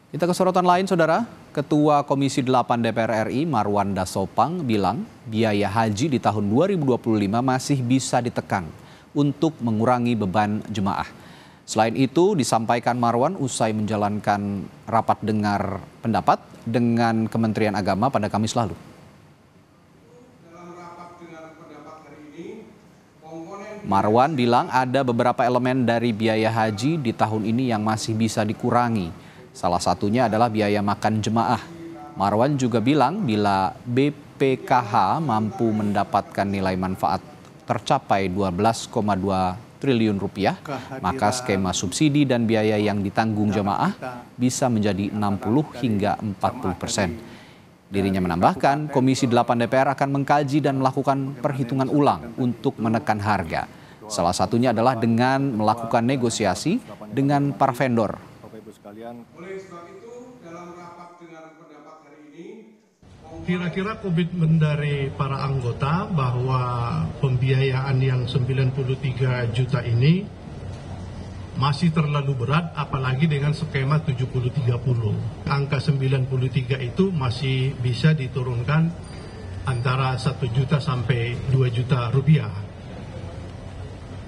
Kita ke sorotan lain, Saudara. Ketua Komisi 8 DPR RI Marwan Dasopang bilang biaya haji di tahun 2025 masih bisa ditekan untuk mengurangi beban jemaah. Selain itu, disampaikan Marwan usai menjalankan rapat dengar pendapat dengan Kementerian Agama pada Kamis lalu. Marwan bilang ada beberapa elemen dari biaya haji di tahun ini yang masih bisa dikurangi. Salah satunya adalah biaya makan jemaah. Marwan juga bilang bila BPKH mampu mendapatkan nilai manfaat tercapai 12,2 triliun rupiah, maka skema subsidi dan biaya yang ditanggung jemaah bisa menjadi 60 hingga 40%. Dirinya menambahkan, Komisi 8 DPR akan mengkaji dan melakukan perhitungan ulang untuk menekan harga. Salah satunya adalah dengan melakukan negosiasi dengan para vendor. Oleh sebab itu, dalam rapat dengar pendapat hari ini, kira-kira komitmen dari para anggota bahwa pembiayaan yang 93 juta ini masih terlalu berat, apalagi dengan skema 70-30. Angka 93 itu masih bisa diturunkan antara 1 juta sampai 2 juta rupiah.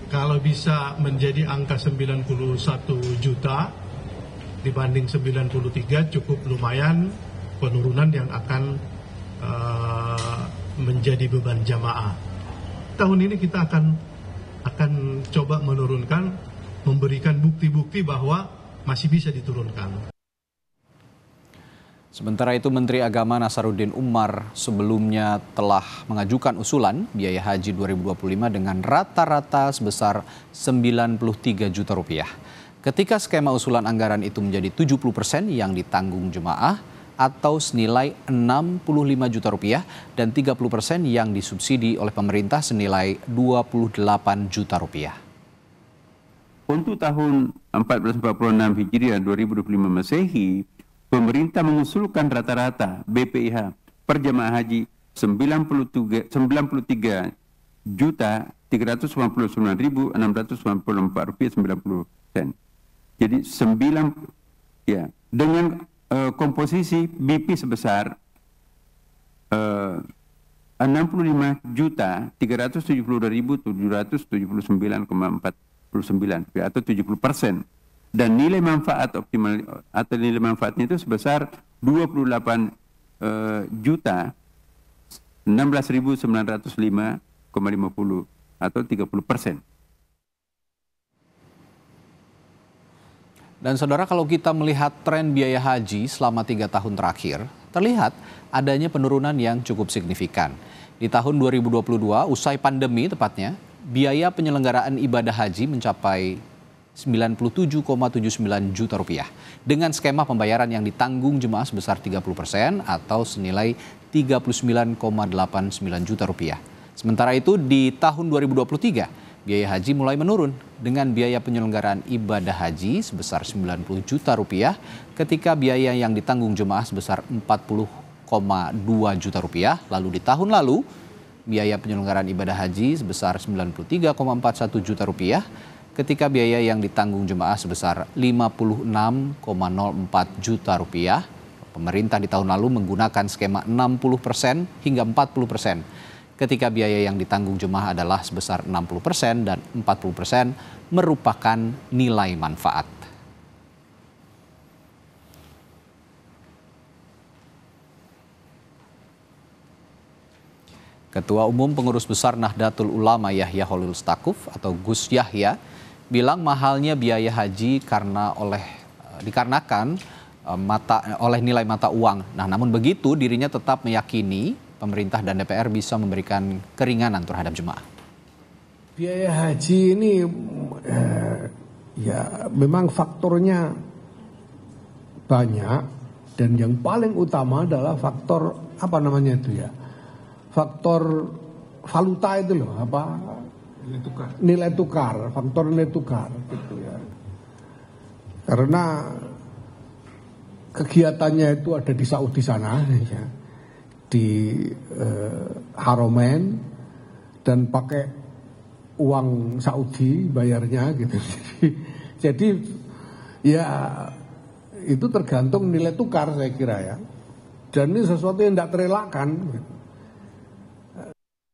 Kalau bisa menjadi angka 91 juta dibanding 93, cukup lumayan penurunan yang akan menjadi beban jamaah. Tahun ini kita akan coba menurunkan, memberikan bukti-bukti bahwa masih bisa diturunkan. Sementara itu, Menteri Agama Nasaruddin Umar sebelumnya telah mengajukan usulan biaya haji 2025 dengan rata-rata sebesar 93 juta rupiah. Ketika skema usulan anggaran itu menjadi 70% yang ditanggung jemaah atau senilai 65 juta rupiah dan 30% yang disubsidi oleh pemerintah senilai 28 juta rupiah. Untuk tahun 1446 Hijriah 2025 Masehi, pemerintah mengusulkan rata-rata BPIH per jemaah haji 93 juta 399.694 rupiah 90 sen. Jadi dengan komposisi BP sebesar 65 juta 372.779,49 atau 70%. Dan nilai manfaat optimal atau nilai manfaatnya itu sebesar 28 juta 16.905,50 atau 30%. Dan Saudara, kalau kita melihat tren biaya haji selama 3 tahun terakhir, terlihat adanya penurunan yang cukup signifikan. Di tahun 2022, usai pandemi tepatnya, biaya penyelenggaraan ibadah haji mencapai 97,79 juta rupiah. Dengan skema pembayaran yang ditanggung jemaah sebesar 30% atau senilai 39,89 juta rupiah. Sementara itu di tahun 2023, biaya haji mulai menurun dengan biaya penyelenggaraan ibadah haji sebesar 90 juta rupiah ketika biaya yang ditanggung jemaah sebesar 40,2 juta rupiah. Lalu di tahun lalu, biaya penyelenggaraan ibadah haji sebesar 93,41 juta rupiah ketika biaya yang ditanggung jemaah sebesar 56,04 juta rupiah. Pemerintah di tahun lalu menggunakan skema 60% hingga 40%. Ketika biaya yang ditanggung jemaah adalah sebesar 60% dan 40% merupakan nilai manfaat. Ketua Umum Pengurus Besar Nahdlatul Ulama Yahya Holil Stakuf atau Gus Yahya bilang mahalnya biaya haji dikarenakan oleh nilai mata uang. Nah, namun begitu dirinya tetap meyakini pemerintah dan DPR bisa memberikan keringanan terhadap jemaah. Biaya haji ini ya memang faktornya banyak dan yang paling utama adalah faktor faktor valuta itu loh, nilai tukar, faktor nilai tukar gitu ya. Karena kegiatannya itu ada di Saudi sana ya. Di Haromen dan pakai uang Saudi bayarnya gitu. Jadi ya itu tergantung nilai tukar saya kira ya. Dan ini sesuatu yang tidak terelakkan.